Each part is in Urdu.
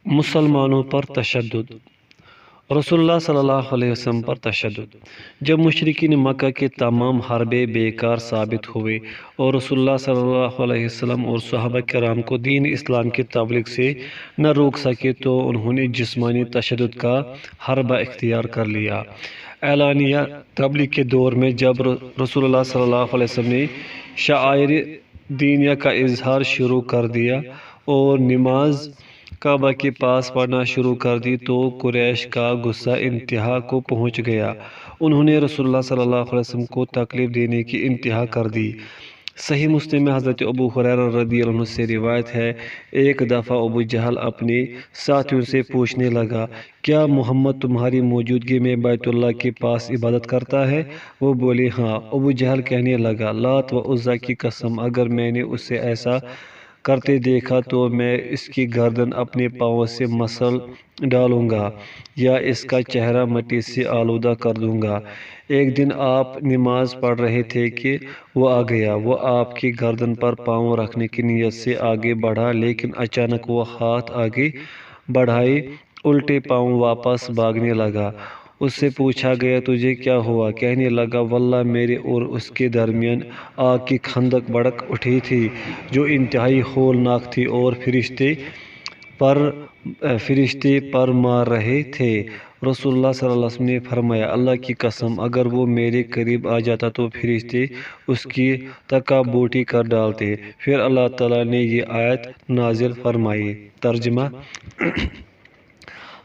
مسلمانوں پر تشدد۔ رسول اللہ صلی اللہ علیہ وسلم پر تشدد۔ جب مشرکین مکہ کے تمام حربے بیکار ثابت ہوئے اور رسول اللہ صلی اللہ علیہ وسلم اور صحابہ کرام کو دین اسلام کی تبلیغ سے نہ روک سکے تو انہوں نے جسمانی تشدد کا حربہ اختیار کر لیا۔ اعلانیہ تبلیغ کے دور میں جب رسول اللہ صلی اللہ علیہ وسلم نے شعائر دینیہ کا اظہار شروع کر دیا اور نماز کعبہ کے پاس پڑھنا شروع کر دی تو قریش کا غصہ انتہا کو پہنچ گیا۔ انہوں نے رسول اللہ صلی اللہ علیہ وسلم کو تکلیف دینے کی انتہا کر دی۔ صحیح مسلم میں حضرت ابو ہریرہ رضی اللہ عنہ سے روایت ہے، ایک دفعہ ابو جہل اپنے ساتھیوں سے پوچھنے لگا، کیا محمد تمہاری موجودگی میں بیت اللہ کے پاس عبادت کرتا ہے؟ وہ بولے ہاں۔ ابو جہل کہنے لگا، لات و عزیٰ کی قسم، اگر میں نے اسے ایسا کرتے دیکھا تو میں اس کی گردن اپنے پاؤں سے مسل ڈالوں گا یا اس کا چہرہ مٹی سے آلودہ کر دوں گا۔ ایک دن آپ نماز پڑھ رہے تھے کہ وہ آ گیا۔ وہ آپ کی گردن پر پاؤں رکھنے کی نیت سے آگے بڑھا، لیکن اچانک وہ ہاتھ آگے بڑھائے الٹے پاؤں واپس بھاگنے لگا۔ اس سے پوچھا گیا، تجھے کیا ہوا؟ کہنے لگا، واللہ میرے اور اس کے درمیان آگ کی خندق بھڑک اٹھی تھی جو انتہائی ہولناک تھی اور فرشتے پر مار رہے تھے۔ رسول اللہ صلی اللہ علیہ وسلم نے فرمایا، اللہ کی قسم، اگر وہ میرے قریب آ جاتا تو فرشتے اس کی تکابوٹی کر ڈالتے۔ پھر اللہ تعالیٰ نے یہ آیت نازل فرمائی۔ ترجمہ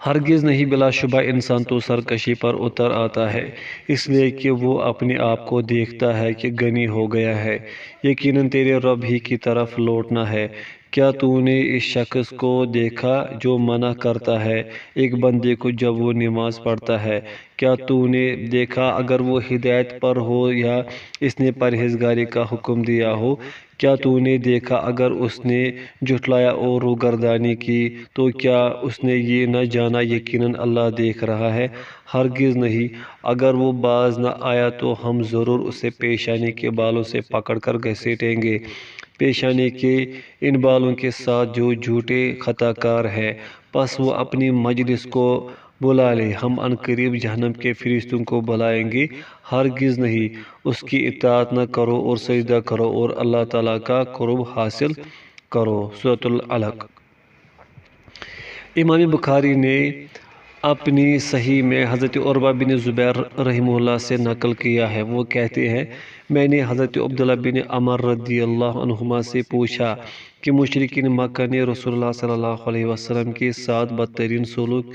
ہرگز نہیں، بلا شبہ انسان تو سرکشی پر اتر آتا ہے اس لیے کہ وہ اپنے آپ کو دیکھتا ہے کہ غنی ہو گیا ہے۔ یقیناً تیرے رب ہی کی طرف لوٹنا ہے۔ کیا تو نے اس شخص کو دیکھا جو منع کرتا ہے ایک بندے کو جب وہ نماز پڑھتا ہے؟ کیا تو نے دیکھا اگر وہ ہدایت پر ہو یا اس نے پرہیزگاری کا حکم دیا ہو؟ کیا تو نے دیکھا اگر اس نے جھٹلایا اور روگردانی کی تو کیا اس نے یہ نہ جانا یقیناً اللہ دیکھ رہا ہے؟ ہرگز نہیں، اگر وہ باز نہ آیا تو ہم ضرور اسے پیشانی کے بالوں سے پکڑ کر گھسیٹیں گے، پیشانی کے ان بالوں کے ساتھ جو جھوٹے خطا کار ہے۔ پس وہ اپنی مجلس کو بلا لے، ہم عنقریب جہنم کے فرشتوں کو بلائیں گے۔ ہرگز نہیں، اس کی اطاعت نہ کرو اور سجدہ کرو اور اللہ تعالیٰ کا قرب حاصل کرو۔ سورۃ العلق۔ امام بخاری نے اپنی صحیح میں حضرت عروہ بن زبیر رحمہ اللہ سے نقل کیا ہے، وہ کہتے ہیں، میں نے حضرت عبداللہ بن عمر رضی اللہ عنہما سے پوچھا کہ مشرکین مکہ نے رسول اللہ صلی اللہ علیہ وسلم کے ساتھ بدترین سلوک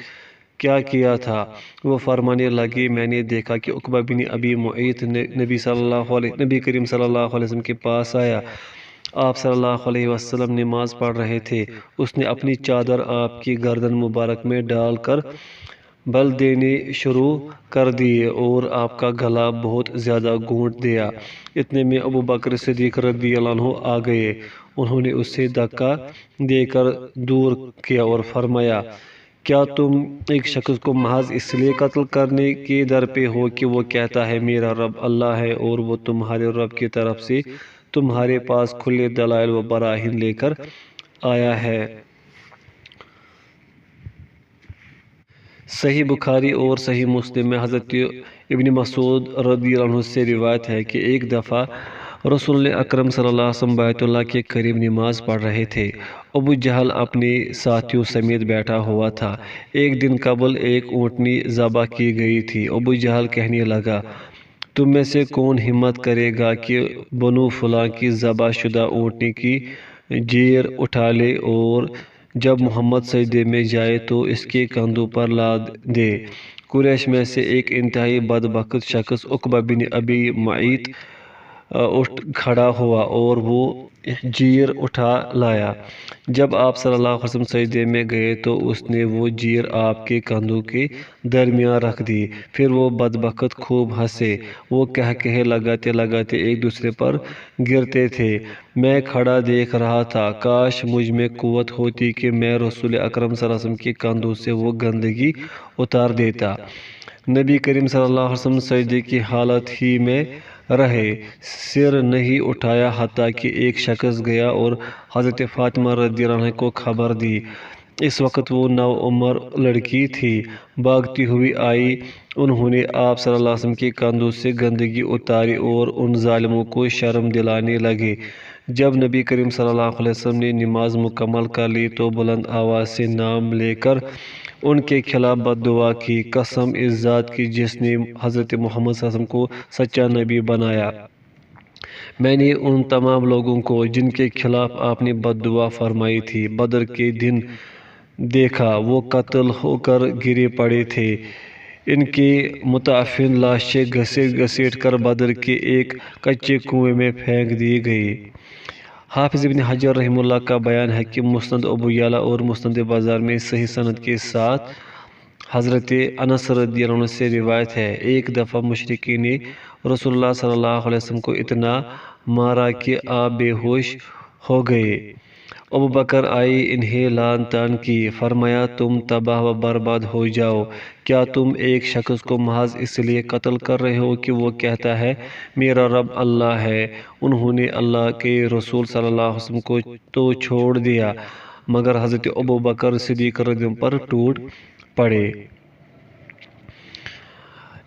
کیا کیا تھا؟ وہ فرمانے لگے، میں نے دیکھا کہ عقبہ بن ابی معیط نبی کریم صلی اللہ علیہ وسلم کے پاس آیا۔ آپ صلی اللہ علیہ وسلم نماز پڑھ رہے تھے۔ اس نے اپنی چادر آپ کی گردن مبارک میں ڈال کر بل دینے شروع کر دیے اور آپ کا گلا بہت زیادہ گھونٹ دیا۔ اتنے میں ابو بکر صدیق رضی اللہ عنہ آ گئے۔ انہوں نے اسے دھکا دے کر دور کیا اور فرمایا، کیا تم ایک شخص کو محض اس لیے قتل کرنے کے در پہ ہو کہ وہ کہتا ہے میرا رب اللہ ہے اور وہ تمہارے رب کی طرف سے تمہارے پاس کھلے دلائل و براہین لے کر آیا ہے؟ صحیح بخاری اور صحیح مسلم میں حضرت ابن مسعود رضی اللہ عنہ سے روایت ہے کہ ایک دفعہ رسول اکرم صلی اللہ علیہ وسلم بیت اللہ کے قریب نماز پڑھ رہے تھے۔ ابو جہل اپنے ساتھیوں سمیت بیٹھا ہوا تھا۔ ایک دن قبل ایک اونٹنی ذبح کی گئی تھی۔ ابو جہل کہنے لگا، تم میں سے کون ہمت کرے گا کہ بنو فلاں کی ذبح شدہ اونٹنی کی جیر اٹھا لے اور جب محمد سجدے میں جائے تو اس کے کندھوں پر لاد دے؟ قریش میں سے ایک انتہائی بدبخت شخص عقبہ بن ابی معیط اٹھ کھڑا ہوا اور وہ جیر اٹھا لایا۔ جب آپ صلی اللہ علیہ وسلم سجدے میں گئے تو اس نے وہ جیر آپ کے کندھوں کے درمیان رکھ دی۔ پھر وہ بدبخت خوب ہنسے۔ وہ قہقہے لگاتے لگاتے ایک دوسرے پر گرتے تھے۔ میں کھڑا دیکھ رہا تھا، کاش مجھ میں قوت ہوتی کہ میں رسول اکرم صلی اللہ علیہ وسلم کے کندھوں سے وہ گندگی اتار دیتا۔ نبی کریم صلی اللہ علیہ وسلم سجدے کی حالت ہی میں رہے، سر نہیں اٹھایا حتیٰ کہ ایک شخص گیا اور حضرت فاطمہ رضی اللہ عنہ کو خبر دی۔ اس وقت وہ نوعمر لڑکی تھی۔ بھاگتی ہوئی آئی، انہوں نے آپ صلی اللہ علیہ وسلم کے کندھوں سے گندگی اتاری اور ان ظالموں کو شرم دلانے لگے۔ جب نبی کریم صلی اللہ علیہ وسلم نے نماز مکمل کر لی تو بلند آواز سے نام لے کر ان کے خلاف بد دعا کی۔ قسم اس ذات کی جس نے حضرت محمد صلی اللہ علیہ وسلم کو سچا نبی بنایا، میں نے ان تمام لوگوں کو جن کے خلاف آپ نے بد دعا فرمائی تھی بدر کے دن دیکھا، وہ قتل ہو کر گرے پڑے تھے۔ ان کی متعفن لاشیں گھسیٹ گھسیٹ کر بدر کے ایک کچے کنویں میں پھینک دی گئی۔ حافظ ابن حجر رحمہ اللہ کا بیان ہے کہ مسند ابو یعلا اور مسند بازار میں صحیح سند کے ساتھ حضرت انس رضی اللہ عنہ سے روایت ہے، ایک دفعہ مشرکین نے رسول اللہ صلی اللہ علیہ وسلم کو اتنا مارا کہ آپ بے ہوش ہو گئے۔ ابو بکر آئے، انہیں لعن طعن کی، فرمایا تم تباہ و برباد ہو جاؤ، کیا تم ایک شخص کو محض اس لیے قتل کر رہے ہو کہ وہ کہتا ہے میرا رب اللہ ہے؟ انہوں نے اللہ کے رسول صلی اللہ علیہ وسلم کو تو چھوڑ دیا مگر حضرت ابو بکر صدیق رضی اللہ عنہ پر ٹوٹ پڑے۔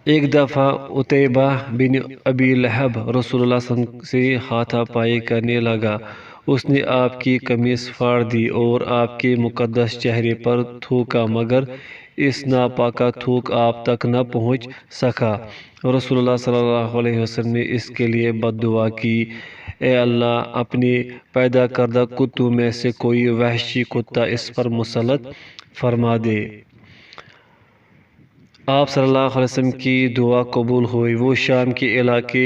ایک دفعہ عتیبہ بن ابی لہب رسول اللہ صلی اللہ علیہ وسلم سے ہاتھا پائی کرنے لگا۔ اس نے آپ کی قمیص پھاڑ دی اور آپ کے مقدس چہرے پر تھوکا مگر اس ناپاکا تھوک آپ تک نہ پہنچ سکا۔ رسول اللہ صلی اللہ علیہ وسلم نے اس کے لیے بد دعا کی، اے اللہ اپنے پیدا کردہ کتوں میں سے کوئی وحشی کتا اس پر مسلط فرما دے۔ آپ صلی اللہ علیہ وسلم کی دعا قبول ہوئی۔ وہ شام کے علاقے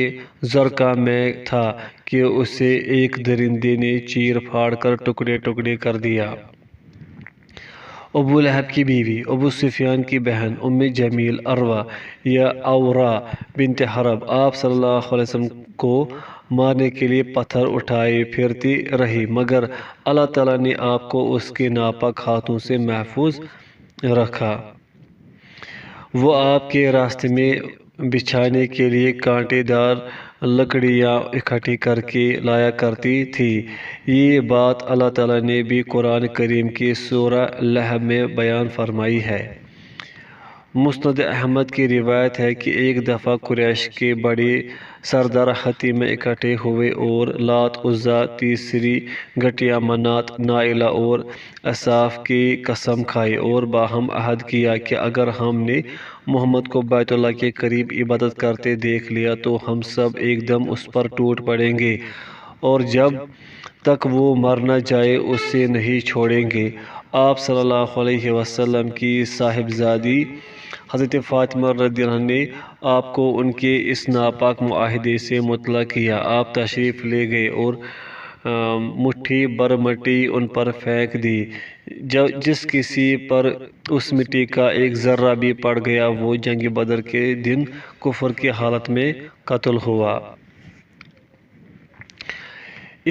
زرقا میں تھا کہ اسے ایک درندے نے چیر پھاڑ کر ٹکڑے ٹکڑے کر دیا۔ ابو لہب کی بیوی، ابو سفیان کی بہن ام جمیل عروہ یا عورہ بنت حرب، آپ صلی اللہ علیہ وسلم کو مارنے کے لیے پتھر اٹھائے پھرتی رہی مگر اللہ تعالیٰ نے آپ کو اس کے ناپاک ہاتھوں سے محفوظ رکھا۔ وہ آپ کے راستے میں بچھانے کے لیے کانٹے دار لکڑیاں اکٹھی کر کے لایا کرتی تھی۔ یہ بات اللہ تعالیٰ نے بھی قرآن کریم کی سورہ لہب میں بیان فرمائی ہے۔ مسند احمد کی روایت ہے کہ ایک دفعہ قریش کے بڑے سردار حطیم میں اکٹھے ہوئے اور لات، عزا، تیسری گٹیا، منات، نائلہ اور اساف کی قسم کھائی اور باہم عہد کیا کہ اگر ہم نے محمد کو بیت اللہ کے قریب عبادت کرتے دیکھ لیا تو ہم سب ایک دم اس پر ٹوٹ پڑیں گے اور جب تک وہ مر نہ جائے اسے نہیں چھوڑیں گے۔ آپ صلی اللہ علیہ وسلم کی صاحبزادی حضرت فاطمہ رضی اللہ عنہا نے آپ کو ان کے اس ناپاک معاہدے سے مطلع کیا۔ آپ تشریف لے گئے اور مٹھی بر مٹی ان پر پھینک دی۔ جس کسی پر اس مٹی کا ایک ذرہ بھی پڑ گیا وہ جنگ بدر کے دن کفر کی حالت میں قتل ہوا۔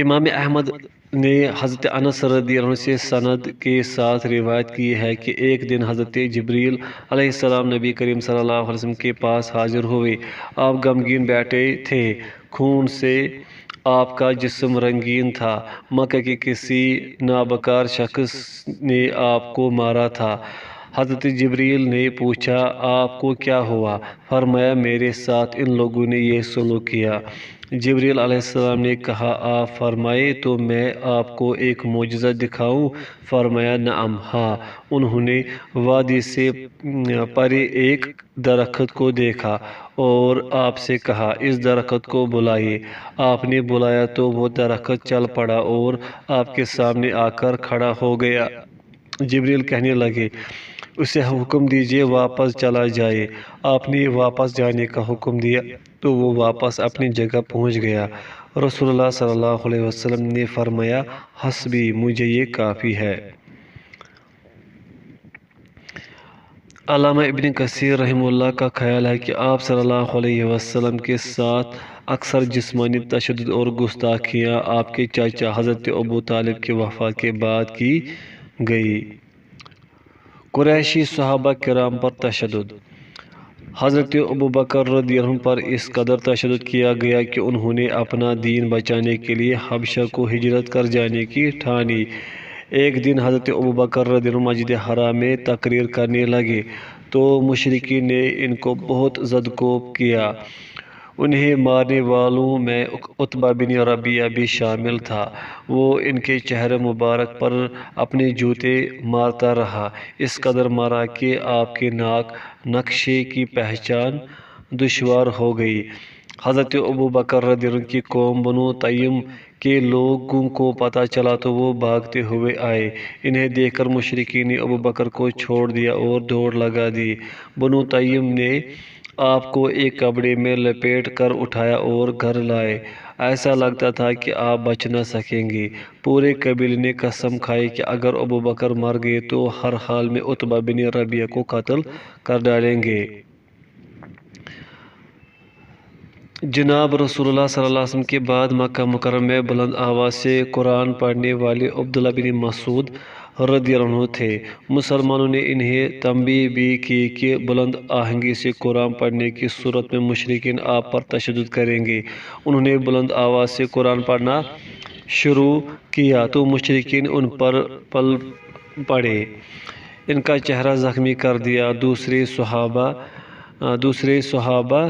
امام احمد نے حضرت انس رضی اللہ عنہ سے سند کے ساتھ روایت کی ہے کہ ایک دن حضرت جبریل علیہ السلام نبی کریم صلی اللہ علیہ وسلم کے پاس حاضر ہوئے۔ آپ غمگین بیٹھے تھے، خون سے آپ کا جسم رنگین تھا۔ مکہ کے کسی نابکار شخص نے آپ کو مارا تھا۔ حضرت جبریل نے پوچھا آپ کو کیا ہوا؟ فرمایا میرے ساتھ ان لوگوں نے یہ سلوک کیا۔ جبریل علیہ السلام نے کہا آپ فرمائے تو میں آپ کو ایک معجزہ دکھاؤں؟ فرمایا نعم ہاں۔ انہوں نے وادی سے پرے ایک درخت کو دیکھا اور آپ سے کہا اس درخت کو بلائیے۔ آپ نے بلایا تو وہ درخت چل پڑا اور آپ کے سامنے آ کر کھڑا ہو گیا۔ جبریل کہنے لگے اسے حکم دیجئے واپس چلا جائے۔ آپ نے واپس جانے کا حکم دیا تو وہ واپس اپنی جگہ پہنچ گیا۔ رسول اللہ صلی اللہ علیہ وسلم نے فرمایا حسبی، مجھے یہ کافی ہے۔ علامہ ابن کثیر رحمہ اللہ کا خیال ہے کہ آپ صلی اللہ علیہ وسلم کے ساتھ اکثر جسمانی تشدد اور گستاخیاں آپ کے چاچا حضرت ابو طالب کی وفات کے بعد کی گئی۔ قریشی صحابہ کرام پر تشدد۔ حضرت ابو بکر رضی اللہ عنہ پر اس قدر تشدد کیا گیا کہ انہوں نے اپنا دین بچانے کے لیے حبشہ کو ہجرت کر جانے کی ٹھانی۔ ایک دن حضرت ابوبکر رضی اللہ عنہ مسجد حرام میں تقریر کرنے لگے تو مشرکین نے ان کو بہت زدکوب کیا۔ انہیں مارنے والوں میں عتبہ بن ربیعہ بھی شامل تھا۔ وہ ان کے چہرے مبارک پر اپنے جوتے مارتا رہا، اس قدر مارا کہ آپ کے ناک نقشے کی پہچان دشوار ہو گئی۔ حضرت ابوبکر رضی اللہ عنہ کی قوم بنو تیم کے لوگوں کو پتہ چلا تو وہ بھاگتے ہوئے آئے۔ انہیں دیکھ کر مشرکین نے ابوبکر کو چھوڑ دیا اور دوڑ لگا دی۔ بنو تیم نے آپ کو ایک کپڑے میں لپیٹ کر اٹھایا اور گھر لائے۔ ایسا لگتا تھا کہ آپ بچ نہ سکیں گے۔ پورے قبیلے نے قسم کھائی کہ اگر ابوبکر مر گئے تو ہر حال میں عتبہ بن ربیعہ کو قتل کر ڈالیں گے۔ جناب رسول اللہ صلی اللہ علیہ وسلم کے بعد مکہ مکرمہ میں بلند آواز سے قرآن پڑھنے والے عبداللہ بن مسعود رضی اللہ عنہ تھے۔ مسلمانوں نے انہیں تنبیہ بھی کی کہ بلند آہنگی سے قرآن پڑھنے کی صورت میں مشرکین آپ پر تشدد کریں گے۔ انہوں نے بلند آواز سے قرآن پڑھنا شروع کیا تو مشرکین ان پر پل پڑے، ان کا چہرہ زخمی کر دیا۔ دوسرے صحابہ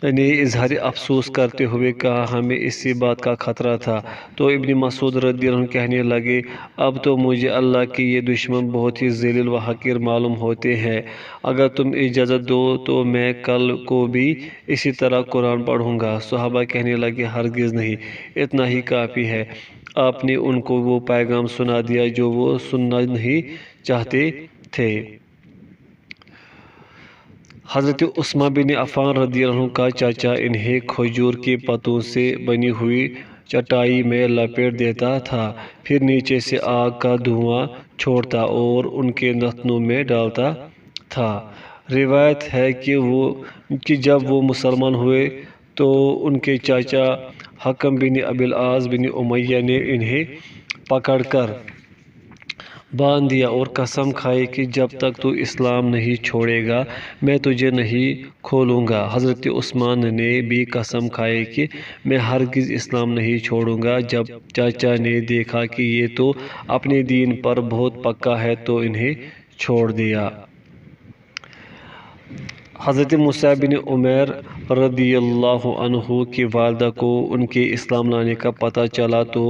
نے اظہار افسوس کرتے ہوئے کہا ہمیں اسی بات کا خطرہ تھا۔ تو ابن مسعود رضی اللہ عنہ کہنے لگے اب تو مجھے اللہ کے یہ دشمن بہت ہی ذلیل و حقیر معلوم ہوتے ہیں۔ اگر تم اجازت دو تو میں کل کو بھی اسی طرح قرآن پڑھوں گا۔ صحابہ کہنے لگے ہرگز نہیں، اتنا ہی کافی ہے۔ آپ نے ان کو وہ پیغام سنا دیا جو وہ سننا نہیں چاہتے تھے۔ حضرت عثمان بن عفان رضی اللہ عنہ کا چاچا انہیں کھجور کے پتوں سے بنی ہوئی چٹائی میں لپیٹ دیتا تھا، پھر نیچے سے آگ کا دھواں چھوڑتا اور ان کے نتنوں میں ڈالتا تھا۔ روایت ہے کہ جب وہ مسلمان ہوئے تو ان کے چاچا حکم بن ابی العاص بن امیہ نے انہیں پکڑ کر باندھ دیا اور قسم کھائی کہ جب تک تو اسلام نہیں چھوڑے گا میں تجھے نہیں کھولوں گا۔ حضرت عثمان نے بھی قسم کھائی کہ میں ہرگز اسلام نہیں چھوڑوں گا۔ جب چاچا نے دیکھا کہ یہ تو اپنے دین پر بہت پکا ہے تو انہیں چھوڑ دیا۔ حضرت مصعب بن عمیر رضی اللہ عنہ کی والدہ کو ان کے اسلام لانے کا پتہ چلا تو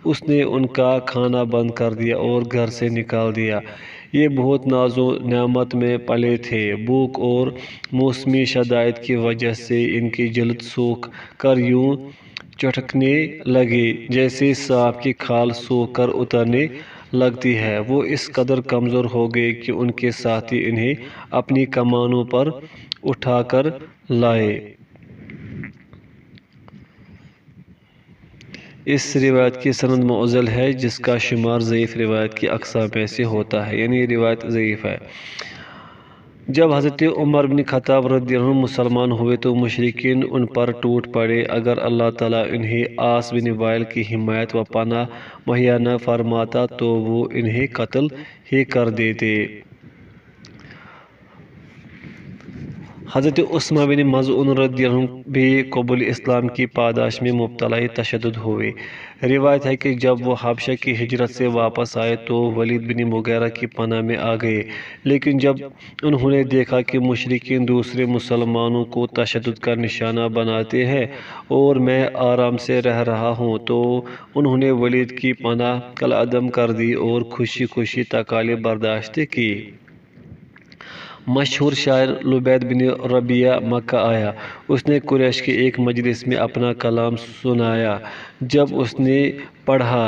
اس نے ان کا کھانا بند کر دیا اور گھر سے نکال دیا۔ یہ بہت ناز و نعمت میں پلے تھے۔ بھوک اور موسمی شدائد کی وجہ سے ان کی جلد سوکھ کر یوں چٹکنے لگی جیسے سانپ کی کھال سوکھ کر اترنے لگتی ہے۔ وہ اس قدر کمزور ہو گئے کہ ان کے ساتھی انہیں اپنی کمانوں پر اٹھا کر لائے۔ اس روایت کی سند معضل ہے جس کا شمار ضعیف روایت کی اقسام میں سے ہوتا ہے، یعنی یہ روایت ضعیف ہے۔ جب حضرت عمر بن خطاب رضی اللہ عنہ مسلمان ہوئے تو مشرکین ان پر ٹوٹ پڑے۔ اگر اللہ تعالیٰ انہیں عاص بن وائل کی حمایت و پناہ مہیا نہ فرماتا تو وہ انہیں قتل ہی کر دیتے۔ حضرت عثمان بن مظعون رضی اللہ عنہ بھی قبول اسلام کی پاداش میں مبتلا تشدد ہوئے۔ روایت ہے کہ جب وہ حبشہ کی ہجرت سے واپس آئے تو ولید بن مغیرہ کی پناہ میں آ گئے، لیکن جب انہوں نے دیکھا کہ مشرکین دوسرے مسلمانوں کو تشدد کا نشانہ بناتے ہیں اور میں آرام سے رہ رہا ہوں تو انہوں نے ولید کی پناہ کالعدم کر دی اور خوشی خوشی تکالیف برداشت کی۔ مشہور شاعر لبید بن ربیعہ مکہ آیا۔ اس نے قریش کے ایک مجلس میں اپنا کلام سنایا۔ جب اس نے پڑھا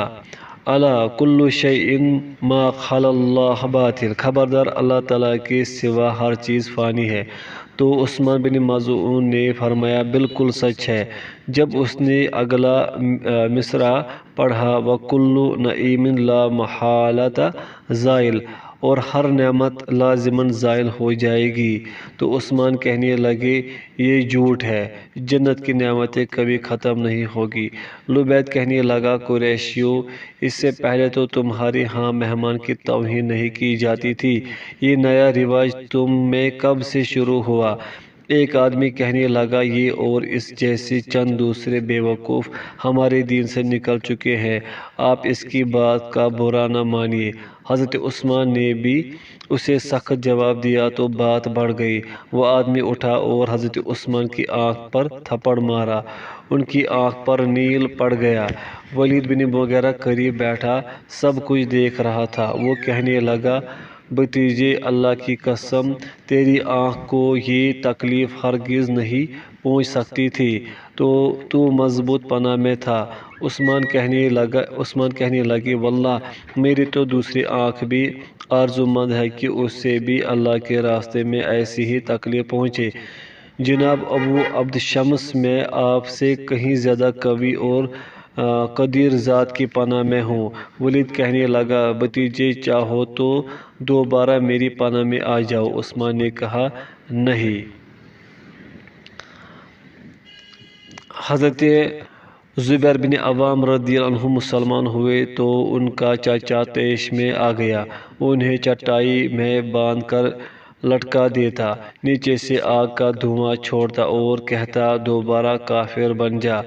الا کل شیء ما خلا اللہ باطل، خبردار اللہ تعالیٰ کے سوا ہر چیز فانی ہے، تو عثمان بن مظعون نے فرمایا بالکل سچ ہے۔ جب اس نے اگلا مصرع پڑھا وَكُلُّ نَعِيمٍ لَا مَحَالَةَ زائل، اور ہر نعمت لازماً زائل ہو جائے گی، تو عثمان کہنے لگے یہ جھوٹ ہے، جنت کی نعمتیں کبھی ختم نہیں ہوگی۔ لبید کہنے لگا قریشیو، اس سے پہلے تو تمہارے ہاں مہمان کی توہین نہیں کی جاتی تھی، یہ نیا رواج تم میں کب سے شروع ہوا؟ ایک آدمی کہنے لگا، یہ اور اس جیسے چند دوسرے بیوقوف ہمارے دین سے نکل چکے ہیں، آپ اس کی بات کا برا نہ مانیے۔ حضرت عثمان نے بھی اسے سخت جواب دیا تو بات بڑھ گئی۔ وہ آدمی اٹھا اور حضرت عثمان کی آنکھ پر تھپڑ مارا، ان کی آنکھ پر نیل پڑ گیا۔ ولید بن مغیرہ قریب بیٹھا سب کچھ دیکھ رہا تھا۔ وہ کہنے لگا، بھتیجے، اللہ کی قسم، تیری آنکھ کو یہ تکلیف ہرگز نہیں پہنچ سکتی تھی، تو مضبوط پناہ میں تھا۔ عثمان کہنے لگے، واللہ میری تو دوسری آنکھ بھی آرزومند ہے کہ اس سے بھی اللہ کے راستے میں ایسی ہی تکلیف پہنچے۔ جناب ابو عبد شمس، میں آپ سے کہیں زیادہ قوی اور قدیر ذات کی پناہ میں ہوں۔ ولید کہنے لگا، بھتیجے، چاہو تو دوبارہ میری پناہ میں آ جاؤ۔ عثمان نے کہا، نہیں۔ حضرت زبیر بن عوام رضی اللہ عنہ مسلمان ہوئے تو ان کا چاچا طیش میں آ گیا۔ وہ انہیں چٹائی میں باندھ کر لٹکا دیتا، نیچے سے آگ کا دھواں چھوڑتا اور کہتا، دوبارہ کافر بن جا۔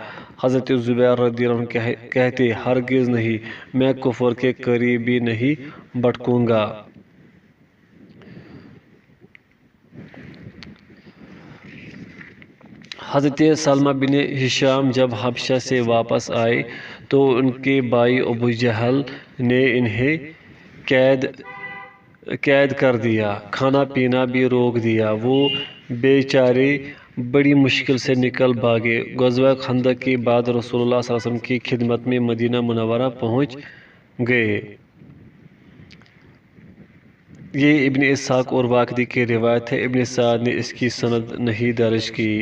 حضرت زبیر رضی اللہ عنہ کہتے، ہرگز نہیں، میں کفر کے قریب بھی نہیں بھٹکوں گا۔ حضرت سلمہ بن ہشام جب حبشہ سے واپس آئے تو ان کے بھائی ابو جہل نے انہیں قید کر دیا، کھانا پینا بھی روک دیا۔ وہ بیچارے بڑی مشکل سے نکل بھاگے۔ غزوہ خندق کے بعد رسول اللہ صلی اللہ علیہ وسلم کی خدمت میں مدینہ منورہ پہنچ گئے۔ یہ ابن اسحاق اور واقدی کی روایت ہے، ابن سعد نے اس کی سند نہیں درج کی۔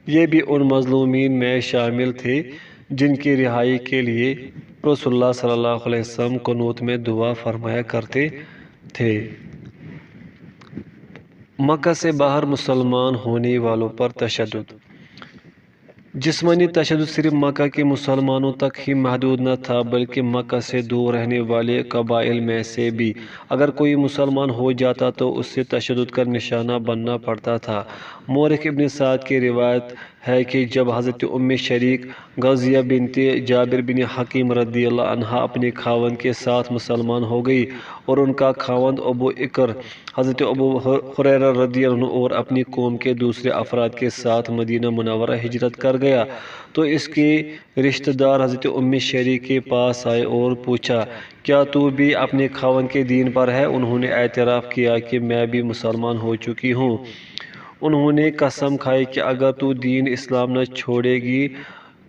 یہ بھی ان مظلومین میں شامل تھے جن کی رہائی کے لیے رسول اللہ صلی اللہ علیہ وسلم قنوت میں دعا فرمایا کرتے تھے۔ مکہ سے باہر مسلمان ہونے والوں پر تشدد۔ جسمانی تشدد صرف مکہ کے مسلمانوں تک ہی محدود نہ تھا بلکہ مکہ سے دور رہنے والے قبائل میں سے بھی اگر کوئی مسلمان ہو جاتا تو اس سے تشدد کا نشانہ بننا پڑتا تھا۔ مورخ ابن سعد کی روایت ہے کہ جب حضرت ام شریک غازیہ بنت جابر بن حکیم رضی اللہ عنہا اپنے خاوند کے ساتھ مسلمان ہو گئی اور ان کا خاوند ابو اکر حضرت ابو ہریرہ رضی اللہ عنہ اور اپنی قوم کے دوسرے افراد کے ساتھ مدینہ منورہ ہجرت کر گیا تو اس کے رشتہ دار حضرت ام شریک کے پاس آئے اور پوچھا، کیا تو بھی اپنے خاوند کے دین پر ہے؟ انہوں نے اعتراف کیا کہ میں بھی مسلمان ہو چکی ہوں۔ انہوں نے قسم کھائی کہ اگر تو دین اسلام نہ چھوڑے گی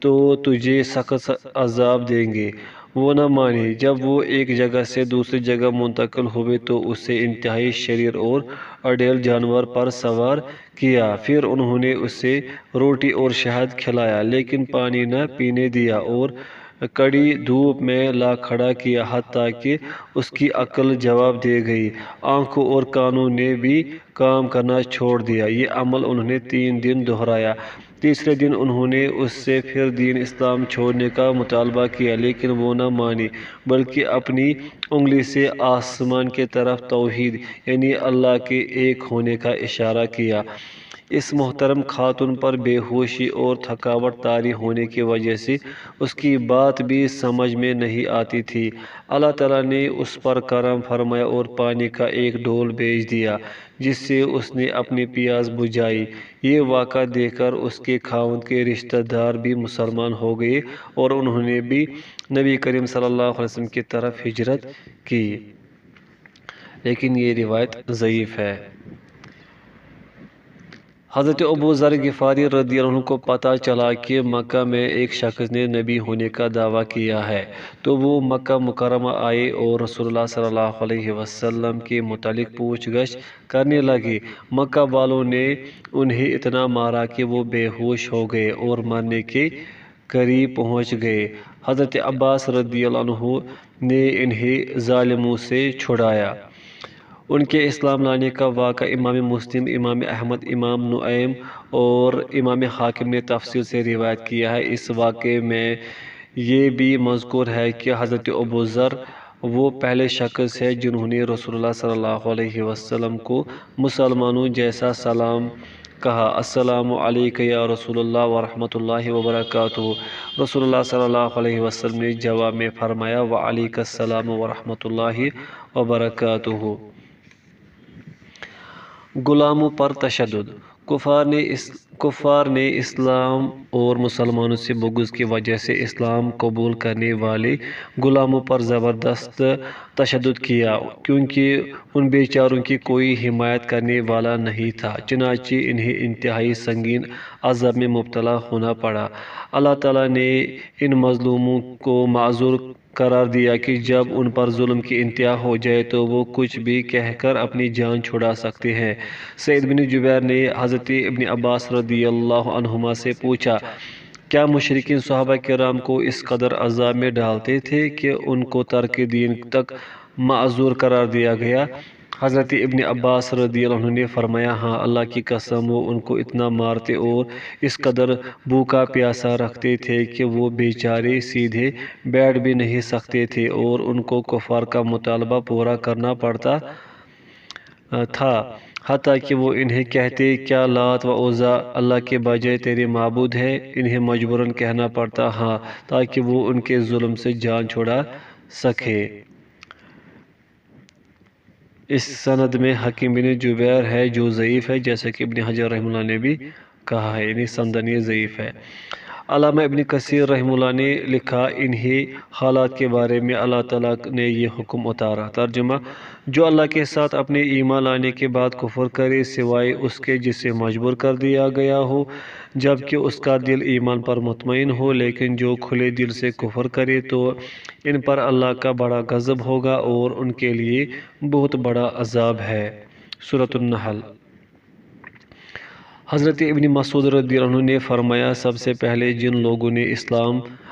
تو تجھے سخت عذاب دیں گے۔ وہ نہ مانی۔ جب وہ ایک جگہ سے دوسری جگہ منتقل ہوئے تو اسے انتہائی شریر اور اڈیل جانور پر سوار کیا۔ پھر انہوں نے اسے روٹی اور شہد کھلایا لیکن پانی نہ پینے دیا اور کڑی دھوپ میں لا کھڑا کیا حتیٰ کہ اس کی عقل جواب دے گئی۔ آنکھوں اور کانوں نے بھی کام کرنا چھوڑ دیا۔ یہ عمل انہوں نے 3 دن دہرایا۔ تیسرے دن انہوں نے اس سے پھر دین اسلام چھوڑنے کا مطالبہ کیا لیکن وہ نہ مانی بلکہ اپنی انگلی سے آسمان کی طرف توحید یعنی اللہ کے ایک ہونے کا اشارہ کیا۔ اس محترم خاتون پر بے ہوشی اور تھکاوٹ طاری ہونے کی وجہ سے اس کی بات بھی سمجھ میں نہیں آتی تھی۔ اللہ تعالیٰ نے اس پر کرم فرمایا اور پانی کا ایک ڈول بھیج دیا جس سے اس نے اپنی پیاس بجھائی۔ یہ واقعہ دیکھ کر اس کے خاوند کے رشتہ دار بھی مسلمان ہو گئے اور انہوں نے بھی نبی کریم صلی اللہ علیہ وسلم کی طرف ہجرت کی، لیکن یہ روایت ضعیف ہے۔ حضرت ابو ذر غفاری رضی اللہ عنہ کو پتہ چلا کہ مکہ میں ایک شخص نے نبی ہونے کا دعویٰ کیا ہے تو وہ مکہ مکرمہ آئے اور رسول اللہ صلی اللہ علیہ وسلم کے متعلق پوچھ گچھ کرنے لگے۔ مکہ والوں نے انہیں اتنا مارا کہ وہ بے ہوش ہو گئے اور مرنے کے قریب پہنچ گئے۔ حضرت عباس رضی اللہ عنہ نے انہیں ظالموں سے چھڑایا۔ ان کے اسلام لانے کا واقعہ امام مسلم، امام احمد، امام نعیم اور امام حاکم نے تفصیل سے روایت کیا ہے۔ اس واقعے میں یہ بھی مذکور ہے کہ حضرت ابو ذر وہ پہلے شخص ہے جنہوں نے رسول اللہ صلی اللہ علیہ وسلم کو مسلمانوں جیسا سلام کہا السلام علیکم یا رسول اللہ ورحمۃ اللہ وبرکاتہ۔ رسول اللہ صلی اللہ علیہ وسلم نے جواب میں فرمایا وعلیک السلام ورحمۃ اللہ وبرکاتہ۔ غلاموں پر تشدد۔ کفار نے اسلام اور مسلمانوں سے بغض کی وجہ سے اسلام قبول کرنے والے غلاموں پر زبردست تشدد کیا، کیونکہ ان بیچاروں کی کوئی حمایت کرنے والا نہیں تھا، چنانچہ انہیں انتہائی سنگین عذاب میں مبتلا ہونا پڑا۔ اللہ تعالیٰ نے ان مظلوموں کو معذور قرار دیا کہ جب ان پر ظلم کی انتہا ہو جائے تو وہ کچھ بھی کہہ کر اپنی جان چھڑا سکتے ہیں۔ سعید بن جبیر نے حضرت ابن عباس رضی اللہ عنہما سے پوچھا، کیا مشرکین صحابہ کرام کو اس قدر عذاب میں ڈالتے تھے کہ ان کو ترک دین تک معذور قرار دیا گیا؟ حضرت ابن عباس رضی اللہ عنہ نے فرمایا، ہاں، اللہ کی قسم، وہ ان کو اتنا مارتے اور اس قدر بھوکا پیاسا رکھتے تھے کہ وہ بیچارے سیدھے بیٹھ بھی نہیں سکتے تھے اور ان کو کفار کا مطالبہ پورا کرنا پڑتا تھا، حتیٰ کہ وہ انہیں کہتے کیا لات و عزیٰ اللہ کے بجائے تیرے معبود ہے؟ انہیں مجبوراً کہنا پڑتا ہاں، تاکہ وہ ان کے ظلم سے جان چھڑا سکے۔ اس سند میں حکیم بن جبیر ہے جو ضعیف ہے، جیسا کہ ابن حجر رحمہ اللہ نے بھی کہا ہے، یعنی سندن یہ ضعیف ہے۔ علامہ ابن کثیر رحمہ اللہ نے لکھا، انہی حالات کے بارے میں اللہ تعالیٰ نے یہ حکم اتارا۔ ترجمہ: جو اللہ کے ساتھ اپنے ایمان لانے کے بعد کفر کرے سوائے اس کے جسے مجبور کر دیا گیا ہو، جبکہ اس کا دل ایمان پر مطمئن ہو، لیکن جو کھلے دل سے کفر کرے تو ان پر اللہ کا بڑا غضب ہوگا اور ان کے لیے بہت بڑا عذاب ہے۔ سورۃ النحل۔ حضرت ابن مسعود رضی اللہ عنہ نے فرمایا، سب سے پہلے جن لوگوں نے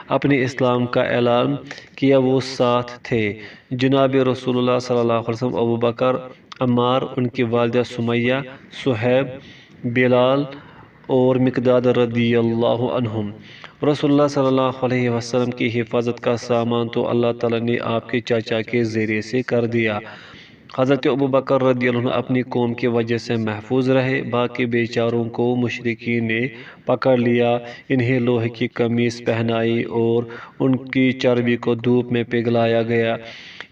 اپنے اسلام کا اعلان کیا وہ 7 تھے: جناب رسول اللہ صلی اللہ علیہ وسلم، ابو بکر، عمار، ان کی والدہ سمیہ، صہیب، بلال اور مقداد رضی اللہ عنہم۔ رسول اللہ صلی اللہ علیہ وسلم کی حفاظت کا سامان تو اللہ تعالیٰ نے آپ کے چاچا کے ذریعے سے کر دیا۔ حضرت ابو بکر رضی اللہ عنہ اپنی قوم کی وجہ سے محفوظ رہے، باقی بیچاروں کو مشرکین نے پکڑ لیا، انہیں لوہے کی قمیص پہنائی اور ان کی چربی کو دھوپ میں پگھلایا گیا۔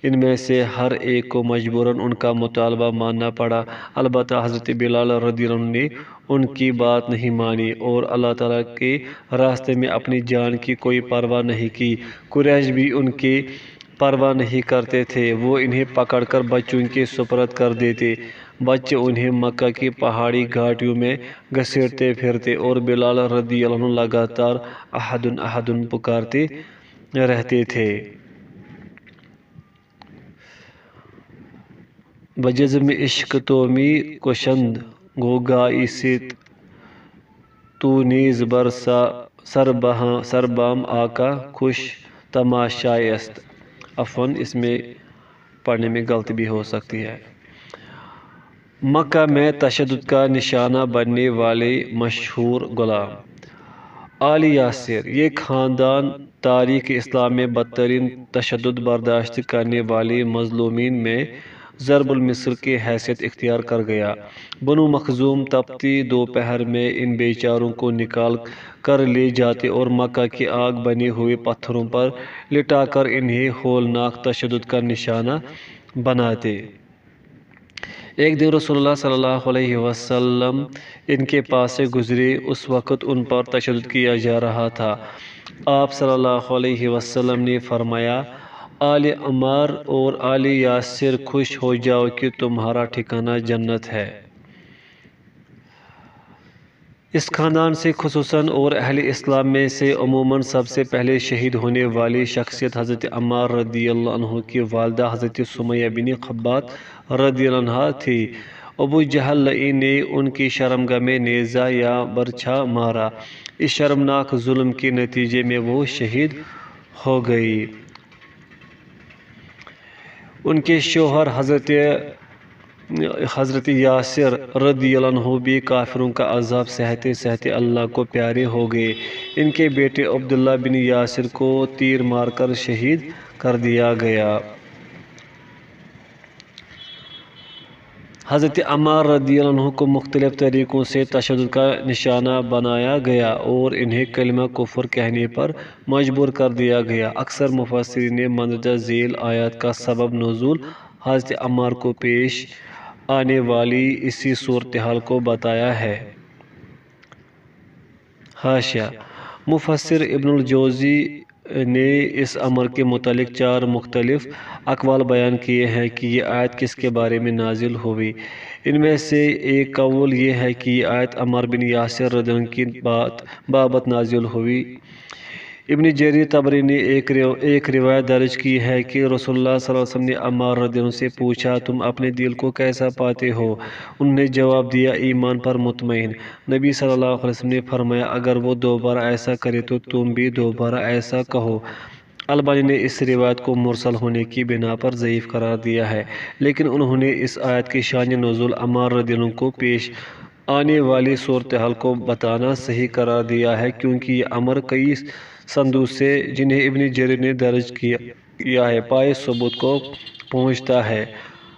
ان میں سے ہر ایک کو مجبوراً ان کا مطالبہ ماننا پڑا، البتہ حضرت بلال رضی اللہ عنہ نے ان کی بات نہیں مانی اور اللہ تعالیٰ کے راستے میں اپنی جان کی کوئی پرواہ نہیں کی۔ قریش بھی ان کی پرواہ نہیں کرتے تھے، وہ انہیں پکڑ کر بچوں کے سپرد کر دیتے۔ بچے انہیں مکہ کی پہاڑی گھاٹیوں میں گھسیٹتے پھرتے اور بلال رضی اللہ عنہ لگاتار احد احد پکارتے رہتے تھے۔ بجزم عشق تو می کشند گو گائی ست، تو نیز بر سربام آقا خوش تماشائی است۔ عفواً، اس میں پڑھنے میں غلطی بھی ہو سکتی ہے۔ مکہ میں تشدد کا نشانہ بننے والے مشہور غلام آل یاسر۔ یہ خاندان تاریخ اسلام میں بدترین تشدد برداشت کرنے والے مظلومین میں ضرب المثل کی حیثیت اختیار کر گیا۔ بنو مخزوم تپتی دوپہر میں ان بیچاروں کو نکال کر لے جاتے اور مکہ کی آگ بنے ہوئے پتھروں پر لٹا کر انہیں ہولناک تشدد کا نشانہ بناتے۔ ایک دن رسول اللہ صلی اللہ علیہ وسلم ان کے پاس سے گزرے، اس وقت ان پر تشدد کیا جا رہا تھا۔ آپ صلی اللہ علیہ وسلم نے فرمایا، آل عمار اور آل یاسر خوش ہو جاؤ کہ تمہارا ٹھکانہ جنت ہے۔ اس خاندان سے خصوصاً اور اہل اسلام میں سے عموماً سب سے پہلے شہید ہونے والی شخصیت حضرت عمار رضی اللہ عنہ کی والدہ حضرت سمیہ بن خبات رضی اللہ عنہ تھی۔ ابو جہل لعین نے ان کی شرمگاہ میں نیزہ یا برچھا مارا۔ اس شرمناک ظلم کے نتیجے میں وہ شہید ہو گئی۔ ان کے شوہر حضرت یاسر رضی اللہ عنہ بھی کافروں کا عذاب سہتے سہتے اللہ کو پیارے ہو گئے۔ ان کے بیٹے عبداللہ بن یاسر کو تیر مار کر شہید کر دیا گیا۔ حضرت عمار رضی اللہ عنہ کو مختلف طریقوں سے تشدد کا نشانہ بنایا گیا اور انہیں کلمہ کفر کہنے پر مجبور کر دیا گیا۔ اکثر مفسرین نے مندرجہ ذیل آیات کا سبب نزول حضرت عمار کو پیش آنے والی اسی صورتحال کو بتایا ہے۔ حاشیہ: مفسر ابن الجوزی نے اس امر کے متعلق 4 مختلف اقوال بیان کیے ہیں کہ یہ آیت کس کے بارے میں نازل ہوئی۔ ان میں سے ایک قول یہ ہے کہ یہ آیت عمار بن یاسر رضی اللہ عنہ کی بابت نازل ہوئی۔ ابن جریر طبری نے ایک روایت درج کی ہے کہ رسول اللہ صلی اللہ علیہ وسلم نے عمار رضی اللہ عنہ سے پوچھا، تم اپنے دل کو کیسا پاتے ہو؟ انہوں نے جواب دیا، ایمان پر مطمئن۔ نبی صلی اللہ علیہ وسلم نے فرمایا، اگر وہ دوبارہ ایسا کرے تو تم بھی دوبارہ ایسا کہو۔ البانی نے اس روایت کو مرسل ہونے کی بنا پر ضعیف قرار دیا ہے، لیکن انہوں نے اس آیت کی شان نزول عمار رضی اللہ عنہ کو پیش آنے والی صورتحال کو بتانا صحیح قرار دیا ہے، کیونکہ یہ امر کئی سندوں سے جنہیں ابن جریر نے درج کیا ہے پائے ثبوت کو پہنچتا ہے۔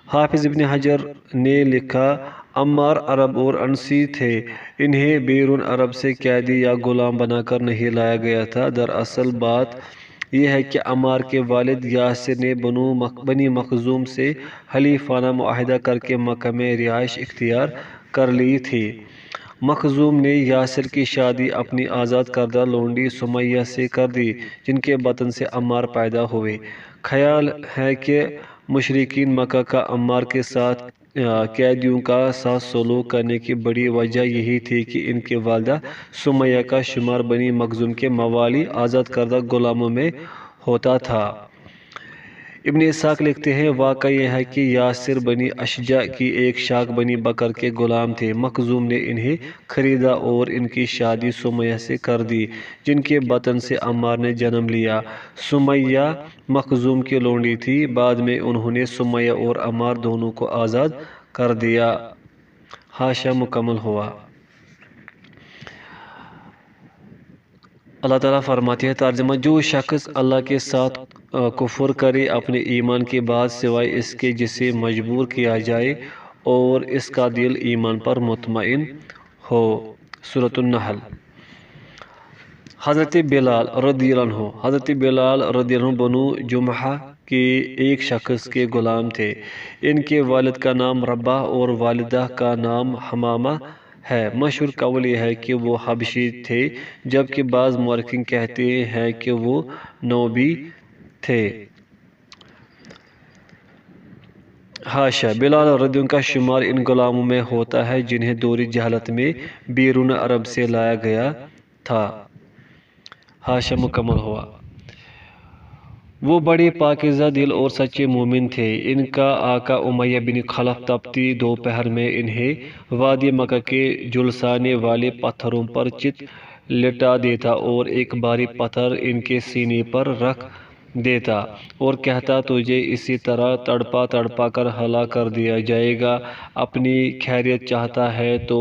حافظ ابن حجر نے لکھا، عمار عرب اور انسی تھے، انہیں بیرون عرب سے قیدی یا غلام بنا کر نہیں لایا گیا تھا۔ دراصل بات یہ ہے کہ عمار کے والد یاسر نے بنی مخزوم سے حلیفانہ معاہدہ کر کے مکہ میں رہائش اختیار کر لی تھی۔ مخزوم نے یاسر کی شادی اپنی آزاد کردہ لونڈی سمیہ سے کر دی، جن کے بطن سے عمار پیدا ہوئے۔ خیال ہے کہ مشرکین مکہ کا عمار کے ساتھ قیدیوں کا ساتھ سلوک کرنے کی بڑی وجہ یہی تھی کہ ان کی والدہ سمیہ کا شمار بنی مخزوم کے موالی آزاد کردہ غلاموں میں ہوتا تھا۔ ابن اسحاق لکھتے ہیں، واقعہ یہ ہے کہ یاسر بنی اشجع کی ایک شاخ بنی بکر کے غلام تھے۔ مخزوم نے انہیں خریدا اور ان کی شادی سمیہ سے کر دی، جن کے بطن سے عمار نے جنم لیا۔ سمیہ مخزوم کی لونڈی تھی۔ بعد میں انہوں نے سمیہ اور عمار دونوں کو آزاد کر دیا۔ حاشیہ مکمل ہوا۔ اللہ تعالیٰ فرماتے ہیں، ترجمہ: جو شخص اللہ کے ساتھ کفر کرے اپنے ایمان کے بعد سوائے اس کے جسے مجبور کیا جائے اور اس کا دل ایمان پر مطمئن ہو۔ سورۃ النحل۔ حضرت بلال رضی اللہ عنہ حضرت بلال رضی اللہ عنہ بنو جمحہ کے ایک شخص کے غلام تھے۔ ان کے والد کا نام رباح اور والدہ کا نام حمامہ ہے۔ مشہور قول یہ ہے کہ وہ حبشی تھے، جبکہ بعض مورخین کہتے ہیں کہ وہ نوبی تھے۔ حاشیہ: بلال رضی اللہ عنہ کا شمار ان غلاموں میں ہوتا ہے جنہیں دور جہالت میں بیرون عرب سے لایا گیا تھا۔ حاشیہ مکمل ہوا۔ وہ بڑے پاکیزہ دل اور سچے مومن تھے۔ ان کا آقا امیہ بن خلف تپتی دوپہر میں انہیں وادی مکہ کے جھلسانے والے پتھروں پر چت لٹا دیتا اور ایک بھاری پتھر ان کے سینے پر رکھ دیتا اور کہتا، تجھے اسی طرح تڑپا تڑپا کر ہلاک کر دیا جائے گا۔ اپنی خیریت چاہتا ہے تو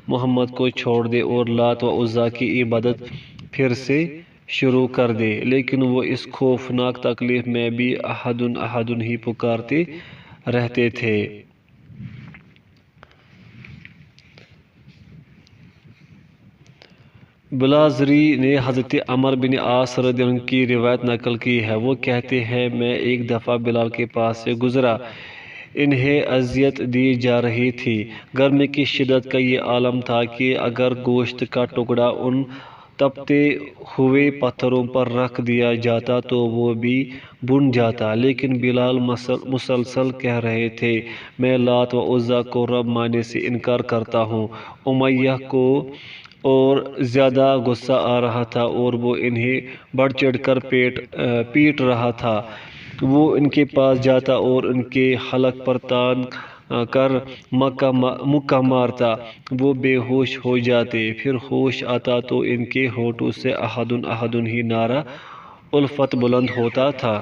محمد کو چھوڑ دے اور لات و عزیٰ کی عبادت پھر سے شروع کر دے۔ لیکن وہ اس خوفناک تکلیف میں بھی احدن احدن ہی پکارتے رہتے تھے۔ بلازری نے حضرت عمر بن عاص رضی اللہ عنہ کی روایت نقل کی ہے۔ وہ کہتے ہیں، میں ایک دفعہ بلال کے پاس سے گزرا، انہیں اذیت دی جا رہی تھی۔ گرمی کی شدت کا یہ عالم تھا کہ اگر گوشت کا ٹکڑا ان تپتے ہوئے پتھروں پر رکھ دیا جاتا تو وہ بھی بھن جاتا، لیکن بلال مسلسل کہہ رہے تھے، میں لات و عزیٰ کو رب ماننے سے انکار کرتا ہوں۔ امیہ کو اور زیادہ غصہ آ رہا تھا اور وہ انہیں بڑھ چڑھ کر پیٹ رہا تھا۔ وہ ان کے پاس جاتا اور ان کے حلق پر تان کر مکہ مارتا، وہ بے ہوش ہو جاتے۔ پھر ہوش آتا تو ان کے ہونٹوں سے احدن احدن ہی نعرہ الفت بلند ہوتا تھا۔